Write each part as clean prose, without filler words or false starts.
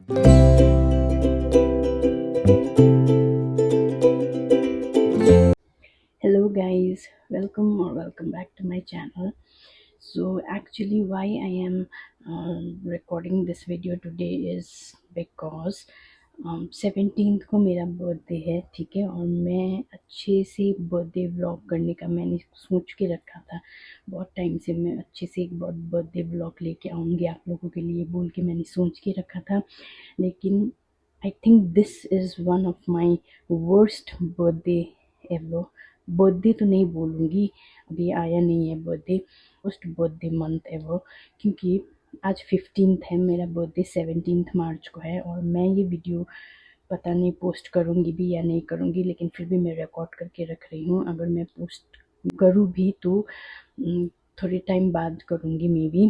Hello guys, welcome back to my channel. So actually why I am recording this video today is because 17th को मेरा birthday है, ठीक है। और मैं अच्छे से बर्थडे व्लॉग करने का मैंने सोच के रखा था बहुत टाइम से। मैं अच्छे से एक बर्थडे व्लॉग लेके आऊँगी आप लोगों के लिए बोल के मैंने सोच के रखा था। लेकिन I think this is one of my worst birthday ever. Birthday तो नहीं बोलूँगी, अभी आया नहीं है birthday, first birthday month ever. क्योंकि आज 15th है, मेरा बर्थडे 17th मार्च को है। और मैं ये वीडियो पता नहीं पोस्ट करूँगी भी या नहीं करूँगी, लेकिन फिर भी मैं रिकॉर्ड करके रख रही हूँ। अगर मैं पोस्ट करूँ भी तो थोड़े टाइम बाद करूँगी मे बी।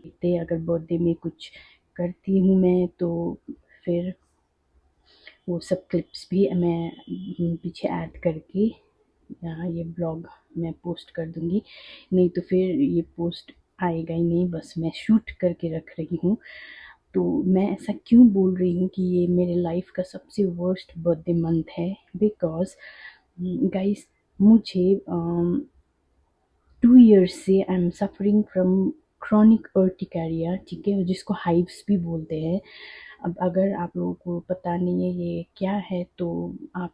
देखते अगर बर्थडे में कुछ करती हूँ मैं तो फिर वो सब क्लिप्स भी मैं पीछे ऐड करके यहाँ ये ब्लॉग मैं पोस्ट कर दूँगी। नहीं तो फिर ये पोस्ट आएगा ही नहीं, बस मैं शूट करके रख रही हूँ। तो मैं ऐसा क्यों बोल रही हूँ कि ये मेरे लाइफ का सबसे वर्स्ट बर्थडे मंथ है, बिकॉज गाइस मुझे 2 years से I am suffering from chronic urticaria, ठीक है, जिसको हाइव्स भी बोलते हैं। अब अगर आप लोगों को पता नहीं है ये क्या है तो आप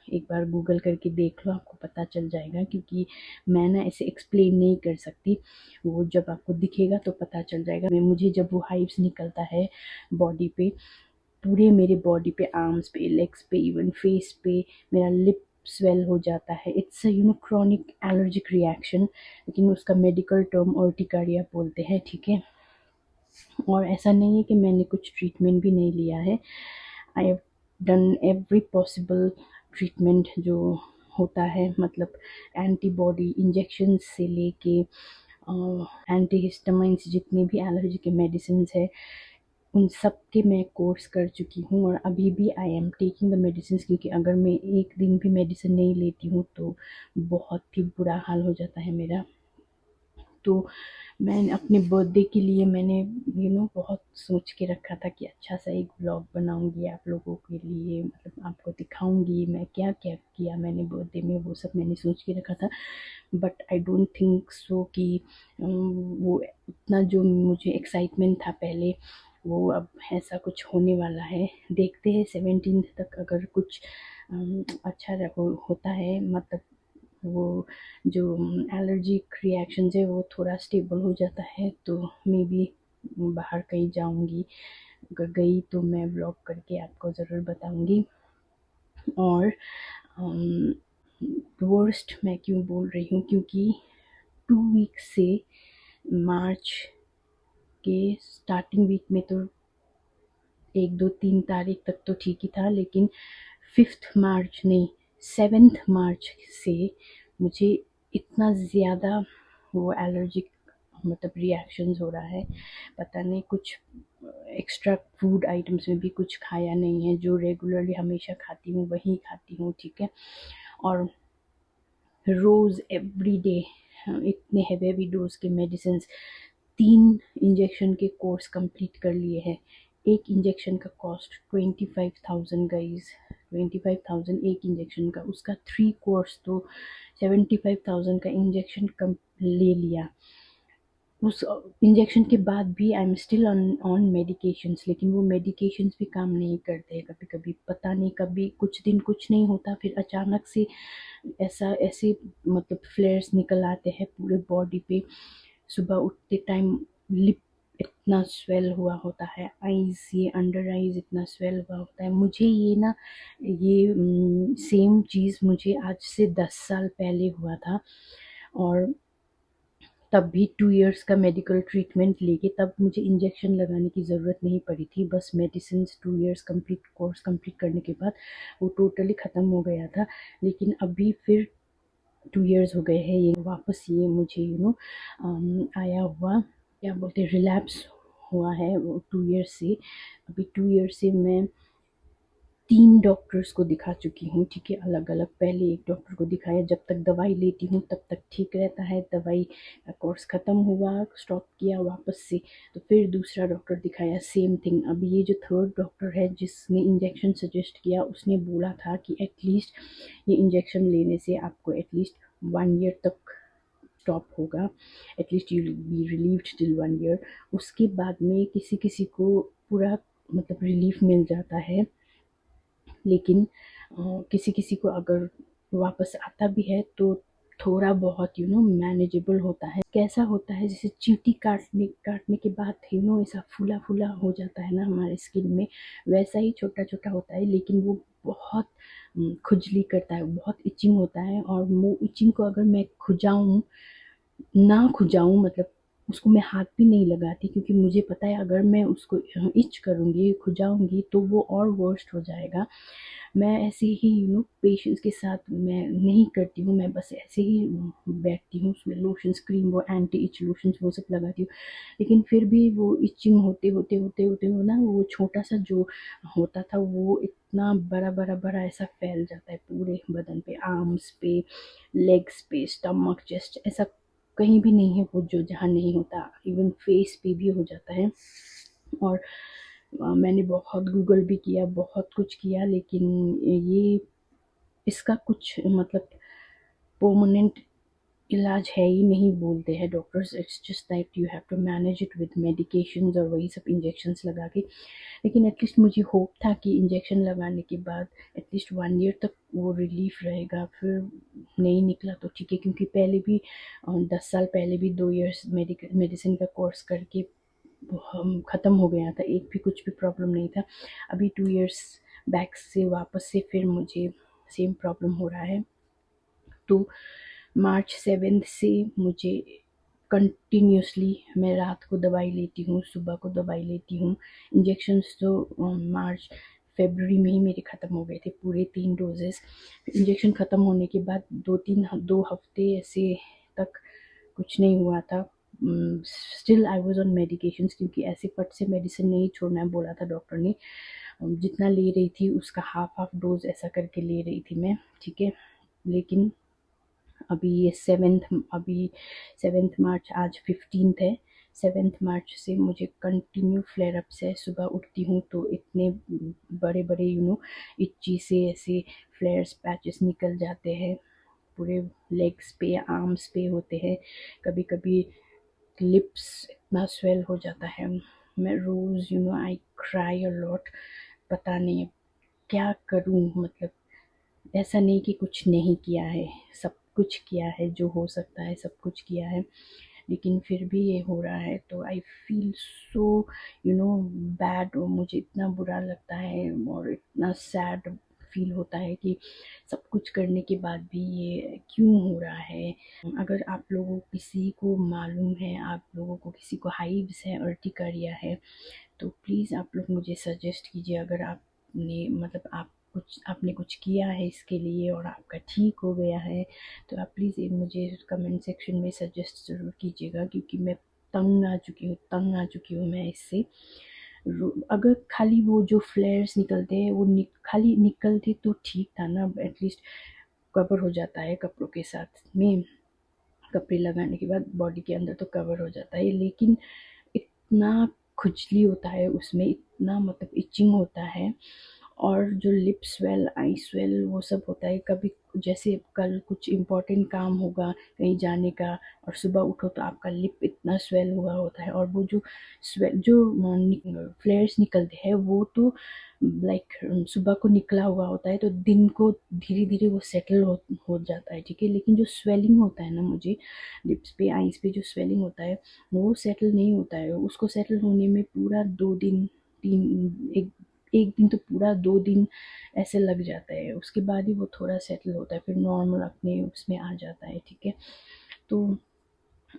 एक बार गूगल करके देख लो, आपको पता चल जाएगा। क्योंकि मैं ना ऐसे एक्सप्लेन नहीं कर सकती, वो जब आपको दिखेगा तो पता चल जाएगा। मैं मुझे जब वो हाइव्स निकलता है बॉडी पे, पूरे मेरे बॉडी पे, आर्म्स पे, लेग्स पे, इवन फेस पे, मेरा लिप स्वेल हो जाता है। इट्स क्रॉनिक एलर्जिक रिएक्शन, लेकिन उसका मेडिकल टर्म अर्टिकारिया बोलते हैं, ठीक है। और ऐसा नहीं है कि मैंने कुछ ट्रीटमेंट भी नहीं लिया है। I have done every possible treatment जो होता है, मतलब एंटीबॉडी इंजेक्शन से लेके एंटीहिस्टामाइंस, जितने भी एलर्जी के मेडिसिन है उन सब के मैं कोर्स कर चुकी हूँ। और अभी भी I am taking the medicine, क्योंकि अगर मैं एक दिन भी मेडिसिन नहीं लेती हूँ तो बहुत ही बुरा हाल हो जाता है मेरा। तो मैंने अपने बर्थडे के लिए मैंने बहुत सोच के रखा था कि अच्छा सा एक ब्लॉग बनाऊंगी आप लोगों के लिए, मतलब आपको दिखाऊंगी मैं क्या क्या किया मैंने बर्थडे में, वो सब मैंने सोच के रखा था। But I don't think so कि वो उतना जो मुझे एक्साइटमेंट था पहले, वो अब ऐसा कुछ होने वाला है। देखते हैं 17 तक अगर कुछ अच्छा होता है, मतलब वो जो एलर्जिक रिएक्शन है वो थोड़ा स्टेबल हो जाता है तो मे बी बाहर कहीं जाऊंगी। अगर गई तो मैं व्लॉग करके आपको ज़रूर बताऊंगी। और वर्स्ट मैं क्यों बोल रही हूँ, क्योंकि 2 वीक से मार्च के स्टार्टिंग वीक में तो 1 2 3 तारीख तक तो ठीक ही था, लेकिन 5th मार्च नहीं, 7th मार्च से मुझे इतना ज़्यादा वो एलर्जिक मतलब रिएक्शंस हो रहा है। पता नहीं कुछ एक्स्ट्रा फूड आइटम्स में भी कुछ खाया नहीं है, जो रेगुलरली हमेशा खाती हूँ वही खाती हूँ, ठीक है। और रोज़ एवरी डे इतने हैवी डोज के मेडिसिन, 3 इंजेक्शन के कोर्स कंप्लीट कर लिए हैं। एक इंजेक्शन का कॉस्ट 25,000 गाइज, 25,000 एक इंजेक्शन का। उसका 3 कोर्स तो 75,000 का इंजेक्शन कम ले लिया। उस इंजेक्शन के बाद भी I am still on medications, लेकिन वो मेडिकेशंस भी काम नहीं करते। कभी कभी पता नहीं, कभी कुछ दिन कुछ नहीं होता, फिर अचानक से ऐसे मतलब फ्लेयर्स निकल आते हैं पूरे बॉडी पे। सुबह उठते टाइम लिप इतना स्वेल हुआ होता है, आईज, ये अंडर आईज इतना स्वेल हुआ होता है। मुझे ये ना ये सेम चीज़ मुझे आज से 10 साल पहले हुआ था। और तब भी 2 years का मेडिकल ट्रीटमेंट लेके तब मुझे इंजेक्शन लगाने की ज़रूरत नहीं पड़ी थी। बस medicine 2 years complete course complete करने के बाद वो टोटली ख़त्म हो गया था। लेकिन अभी फिर 2 years हो गए हैं, ये वापस ये मुझे आया हुआ, क्या बोलते हैं, रिलैप्स हुआ है वो 2 years से। अभी 2 years से मैं 3 डॉक्टर्स को दिखा चुकी हूँ, ठीक है, अलग-अलग। पहले एक डॉक्टर को दिखाया, जब तक दवाई लेती हूँ तब तक ठीक रहता है, दवाई का कोर्स ख़त्म हुआ, स्टॉप किया वापस से, तो फिर दूसरा डॉक्टर दिखाया, सेम थिंग। अब ये जो थर्ड डॉक्टर है जिसने इंजेक्शन सजेस्ट किया, उसने बोला था कि एटलीस्ट ये इंजेक्शन लेने से आपको एटलीस्ट 1 ईयर तक स्टॉप होगा, at least you will be relieved till 1 year. उसके बाद में किसी-किसी को पूरा मतलब रिलीफ मिल जाता है, लेकिन किसी-किसी को अगर वापस आता भी है तो थोड़ा बहुत मैनेजेबल होता है। कैसा होता है, जैसे चींटी काटने काटने के बाद ऐसा फूला-फूला हो जाता है ना हमारे स्किन में, वैसा ही छोटा-छोटा होता है, लेकिन वो बहुत खुजली करता है, बहुत इचिंग होता है। और वो इचिंग को अगर मैं ना खुजाऊँ, मतलब उसको मैं हाथ भी नहीं लगाती, क्योंकि मुझे पता है अगर मैं उसको इच करूँगी, खुजाऊँगी तो वो और वर्स्ट हो जाएगा। मैं ऐसे ही पेशेंस के साथ मैं नहीं करती हूँ, मैं बस ऐसे ही बैठती हूँ, उसमें लोशंस, क्रीम, वो एंटी इच लोशंस वो सब लगाती हूँ। लेकिन फिर भी वो इचिंग होते हो ना, वो छोटा-सा जो होता था वो इतना बड़ा ऐसा फैल जाता है पूरे बदन पे, आर्म्स पे, लेग्स पे, स्टमक, चेस्ट, ऐसा कहीं भी नहीं है वो जो जहाँ नहीं होता, इवन फेस पे भी हो जाता है। और मैंने बहुत गूगल भी किया, बहुत कुछ किया, लेकिन ये इसका कुछ मतलब परमानेंट इलाज है ही नहीं, बोलते हैं doctors. It's just that you have to manage it with medications और वही सब इंजेक्शंस लगा के। लेकिन एटलीस्ट मुझे होप था कि इंजेक्शन लगाने के बाद एटलीस्ट 1 ईयर तक वो रिलीफ रहेगा। फिर नहीं निकला तो ठीक है, क्योंकि पहले भी 10 साल पहले भी 2 ईयर्स मेडिसिन का कोर्स करके हम ख़त्म हो गया था, एक भी कुछ भी प्रॉब्लम नहीं था। अभी 2 ईयर्स बैक से वापस से फिर मुझे सेम प्रॉब्लम हो रहा है। तो मार्च 7 से मुझे कंटिन्यूसली, मैं रात को दवाई लेती हूँ, सुबह को दवाई लेती हूँ। इंजेक्शंस तो मार्च फरवरी में ही मेरे ख़त्म हो गए थे, पूरे 3 डोजेस। इंजेक्शन ख़त्म होने के बाद 2 हफ्ते ऐसे तक कुछ नहीं हुआ था। Still I was on medications, क्योंकि ऐसे फट से मेडिसिन नहीं छोड़ना है बोला था डॉक्टर ने। जितना ले रही थी उसका हाफ डोज ऐसा करके ले रही थी मैं, ठीक है। लेकिन अभी 7 मार्च, आज 15 है। 7 मार्च से मुझे कंटिन्यू फ्लेयर अप्स है। सुबह उठती हूँ तो इतने बड़े बड़े इच्ची से ऐसे फ्लेयर्स, पैचेस निकल जाते हैं, पूरे लेग्स पे, आर्म्स पे होते हैं। कभी कभी लिप्स इतना स्वेल हो जाता है। मैं रोज़ आई क्राई अ लॉट। पता नहीं क्या करूँ, मतलब ऐसा नहीं कि कुछ नहीं किया है, सब कुछ किया है, जो हो सकता है सब कुछ किया है, लेकिन फिर भी ये हो रहा है। तो आई फील सो बैड, और मुझे इतना बुरा लगता है और इतना सैड फील होता है कि सब कुछ करने के बाद भी ये क्यों हो रहा है। अगर आप लोगों किसी को मालूम है, आप लोगों को किसी को हाइव्स है, अर्टिकारिया है, तो प्लीज़ आप लोग मुझे सजेस्ट कीजिए। अगर आपने मतलब आपने कुछ किया है इसके लिए और आपका ठीक हो गया है, तो आप प्लीज़ मुझे कमेंट सेक्शन में सजेस्ट ज़रूर कीजिएगा, क्योंकि मैं तंग आ चुकी हूँ मैं इससे। अगर खाली वो जो फ्लेयर्स निकलते हैं वो खाली निकलते तो ठीक था ना, एटलीस्ट कवर हो जाता है कपड़ों के साथ में, कपड़े लगाने के बाद बॉडी के अंदर तो कवर हो जाता है, लेकिन इतना खुजली होता है उसमें, इतना मतलब इचिंग होता है। और जो लिप स्वेल, आई स्वेल, वो सब होता है। कभी जैसे कल कुछ इम्पोर्टेंट काम होगा कहीं जाने का, और सुबह उठो तो आपका लिप इतना स्वेल हुआ होता है, और वो जो फ्लेयर्स निकलते हैं वो तो लाइक सुबह को निकला हुआ होता है, तो दिन को धीरे धीरे वो सेटल हो जाता है, ठीक है। लेकिन जो स्वेलिंग होता है ना, मुझे लिप्स पे, आईज पे जो स्वेलिंग होता है वो सेटल नहीं होता है। उसको सेटल होने में पूरा 2 दिन, तीन एक दिन तो पूरा 2 दिन ऐसे लग जाता है, उसके बाद ही वो थोड़ा सेटल होता है, फिर नॉर्मल अपने उसमें आ जाता है, ठीक है। तो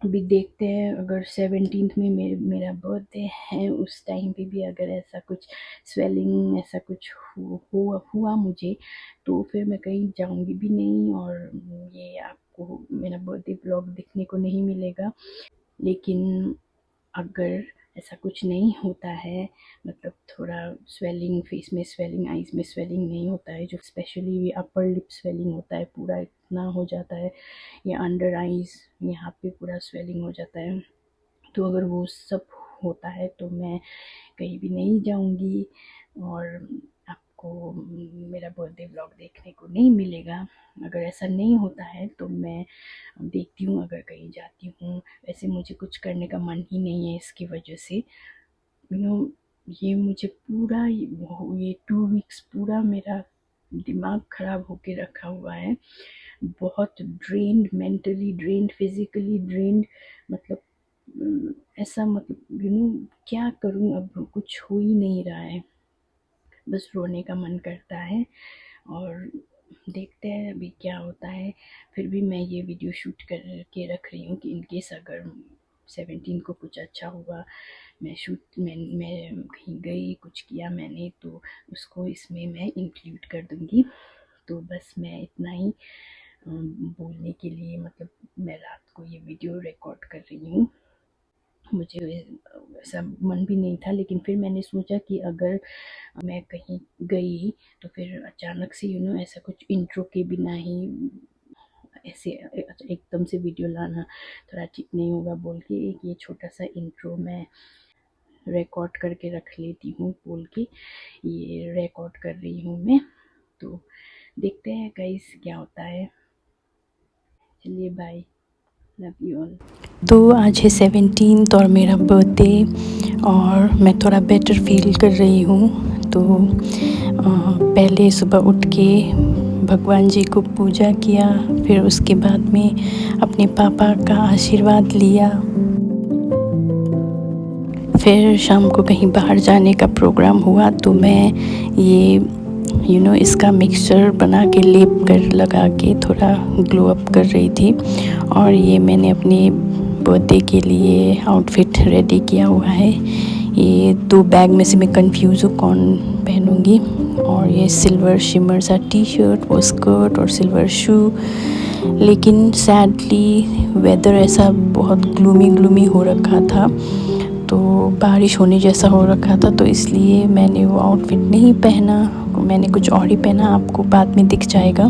अभी देखते हैं, अगर 17th में मेरा बर्थडे है, उस टाइम पे भी अगर ऐसा कुछ स्वेलिंग, ऐसा कुछ हुआ मुझे, तो फिर मैं कहीं जाऊंगी भी नहीं, और ये आपको मेरा बर्थडे ब्लॉग देखने को नहीं मिलेगा। लेकिन अगर ऐसा कुछ नहीं होता है। मतलब थोड़ा स्वेलिंग, फेस में स्वेलिंग, आईज में स्वेलिंग नहीं होता है, जो स्पेशली ये अपर लिप स्वेलिंग होता है पूरा इतना हो जाता है, या अंडर आईज यहाँ पे पूरा स्वेलिंग हो जाता है। तो अगर वो सब होता है तो मैं कहीं भी नहीं जाऊँगी और आपको मेरा बर्थडे व्लॉग देखने को नहीं मिलेगा। अगर ऐसा नहीं होता है तो मैं देखती हूँ अगर कहीं जाती हूँ। वैसे मुझे कुछ करने का मन ही नहीं है इसकी वजह से। ये मुझे पूरा ये 2 वीक्स पूरा मेरा दिमाग ख़राब होके रखा हुआ है। बहुत drained, mentally drained, physically drained, मतलब ऐसा, मतलब क्या करूँ, अब कुछ हो ही नहीं रहा है। बस रोने का मन करता है और देखते हैं अभी क्या होता है। फिर भी मैं ये वीडियो शूट करके रख रही हूँ कि इन केस अगर 17 को कुछ अच्छा हुआ, मैं कहीं गई, कुछ किया मैंने, तो उसको इसमें मैं इंक्लूड कर दूँगी। तो बस मैं इतना ही बोलने के लिए, मतलब मैं रात को ये वीडियो रिकॉर्ड कर रही हूँ। मुझे ऐसा मन भी नहीं था, लेकिन फिर मैंने सोचा कि अगर मैं कहीं गई तो फिर अचानक से ऐसा कुछ इंट्रो के बिना ही ऐसे एकदम से वीडियो लाना थोड़ा ठीक नहीं होगा, बोल के एक ये छोटा सा इंट्रो मैं रिकॉर्ड करके रख लेती हूँ, बोल के ये रिकॉर्ड कर रही हूँ मैं। तो देखते हैं गाइस क्या होता है। चलिए बाय, लव यू ऑल। तो आज है 17th और मेरा बर्थडे और मैं थोड़ा बेटर फील कर रही हूँ। तो पहले सुबह उठ के भगवान जी को पूजा किया, फिर उसके बाद में अपने पापा का आशीर्वाद लिया। फिर शाम को कहीं बाहर जाने का प्रोग्राम हुआ तो मैं ये इसका मिक्सचर बना के लेप कर लगा के थोड़ा ग्लो अप कर रही थी। और ये मैंने अपने बर्थडे के लिए आउटफिट रेडी किया हुआ है। ये 2 बैग में से मैं कंफ्यूज हूँ कौन पहनूँगी। और ये सिल्वर शिमर सा टी शर्ट, वो स्कर्ट और सिल्वर शू। लेकिन सैडली वेदर ऐसा बहुत ग्लूमी हो रखा था, तो बारिश होने जैसा हो रखा था, तो इसलिए मैंने वो आउटफिट नहीं पहना। मैंने कुछ और ही पहना, आपको बाद में दिख जाएगा।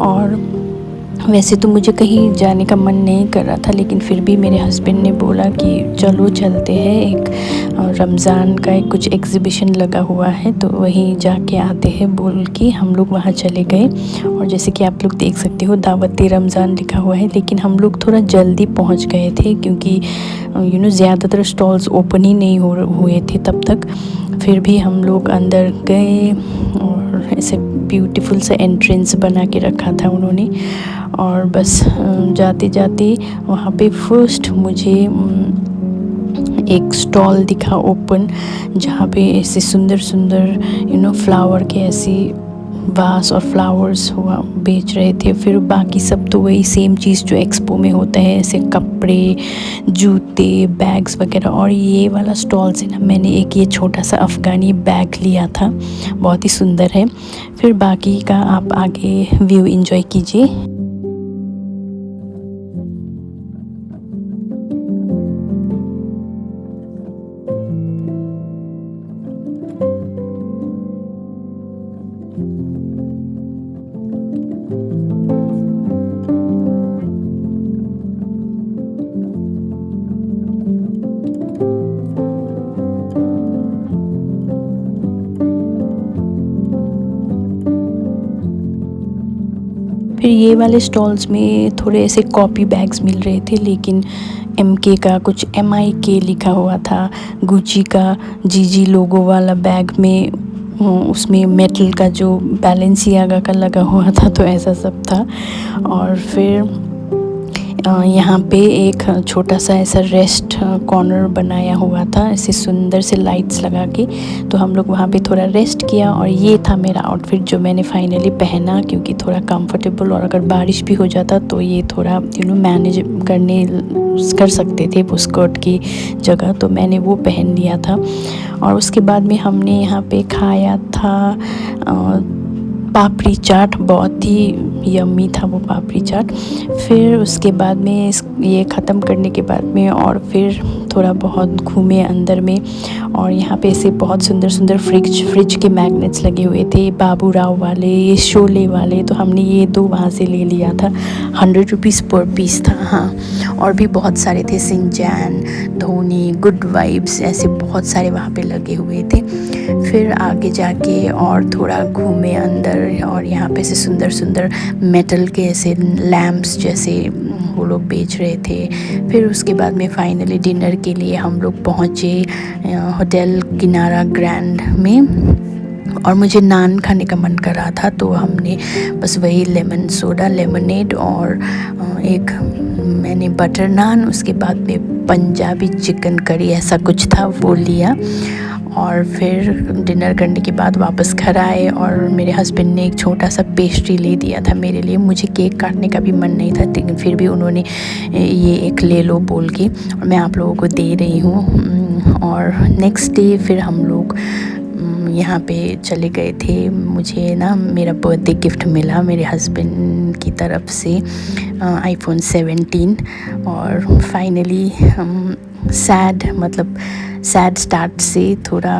और वैसे तो मुझे कहीं जाने का मन नहीं कर रहा था, लेकिन फिर भी मेरे हस्बैंड ने बोला कि चलो चलते हैं, एक रमज़ान का एक कुछ एग्ज़िबिशन लगा हुआ है तो वहीं जाके आते हैं, बोल के हम लोग वहाँ चले गए। और जैसे कि आप लोग देख सकते हो दावत-ए रमज़ान लिखा हुआ है, लेकिन हम लोग थोड़ा जल्दी पहुँच गए थे क्योंकि ज़्यादातर स्टॉल्स ओपन ही नहीं हुए थे तब तक। फिर भी हम लोग अंदर गए और ऐसे ब्यूटीफुल सा एंट्रेंस बना के रखा था उन्होंने। और बस जाते जाते वहाँ पे फर्स्ट मुझे एक स्टॉल दिखा ओपन, जहाँ पे ऐसे सुंदर फ्लावर के ऐसी वास और फ्लावर्स हुआ बेच रहे थे। फिर बाकी सब तो वही सेम चीज़ जो एक्सपो में होता है, ऐसे कपड़े, जूते, बैग्स वगैरह। और ये वाला स्टॉल से ना मैंने एक ये छोटा सा अफ़गानी बैग लिया था, बहुत ही सुंदर है। फिर बाकी का आप आगे व्यू एंजॉय कीजिए। फिर ये वाले स्टॉल्स में थोड़े ऐसे कॉपी बैग्स मिल रहे थे, लेकिन MK का कुछ MIK लिखा हुआ था, गुची का GG लोगो वाला बैग में उसमें मेटल का जो बैलेंसियागा का लगा हुआ था, तो ऐसा सब था। और फिर यहाँ पे एक छोटा सा ऐसा रेस्ट कॉर्नर बनाया हुआ था, ऐसे सुंदर से लाइट्स लगा के। तो हम लोग वहाँ पे थोड़ा रेस्ट किया और ये था मेरा आउटफिट जो मैंने फाइनली पहना, क्योंकि थोड़ा कंफर्टेबल, और अगर बारिश भी हो जाता तो ये थोड़ा मैनेज कर सकते थे वो स्कर्ट की जगह, तो मैंने वो पहन लिया था। और उसके बाद में हमने यहाँ पे खाया था पापड़ी चाट, बहुत ही यम्मी था वो पापड़ी चाट। फिर उसके बाद में ये ख़त्म करने के बाद में और फिर थोड़ा बहुत घूमे अंदर में। और यहाँ पे ऐसे बहुत सुंदर सुंदर फ्रिज के मैग्नेट्स लगे हुए थे, बाबू राव वाले, ये शोले वाले। तो हमने ये 2 वहाँ से ले लिया था, 100 रुपीज़ पर पीस था। हाँ, और भी बहुत सारे थे, सिंचैन, धोनी, गुड वाइब्स, ऐसे बहुत सारे वहाँ पे लगे हुए थे। फिर आगे जाके और थोड़ा घूमे अंदर, और यहाँ पे से सुंदर सुंदर मेटल के ऐसे लैम्प्स जैसे वो लोग बेच रहे थे। फिर उसके बाद में फाइनली डिनर के लिए हम लोग पहुँचे होटल किनारा ग्रैंड में। और मुझे नान खाने का मन कर रहा था, तो हमने बस वही लेमन सोडा, लेमनेड और एक मैंने बटर नान, उसके बाद में पंजाबी चिकन करी ऐसा कुछ था वो लिया। और फिर डिनर करने के बाद वापस घर आए, और मेरे हस्बैंड ने एक छोटा सा पेस्ट्री ले दिया था मेरे लिए। मुझे केक काटने का भी मन नहीं था, लेकिन फिर भी उन्होंने ये एक ले लो बोल के, और मैं आप लोगों को दे रही हूँ। और नेक्स्ट डे फिर हम लोग यहाँ पे चले गए थे। मुझे ना मेरा बर्थडे गिफ्ट मिला मेरे हस्बैंड की तरफ से, iPhone 17। और फाइनली सैड स्टार्ट से थोड़ा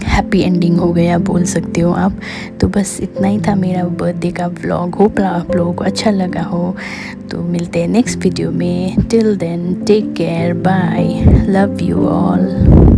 हैप्पी एंडिंग हो गया बोल सकते हो आप। तो बस इतना ही था मेरा बर्थडे का व्लॉग। होप आप लोगों को अच्छा लगा हो। तो मिलते हैं नेक्स्ट वीडियो में। Till then take care, bye, love you all.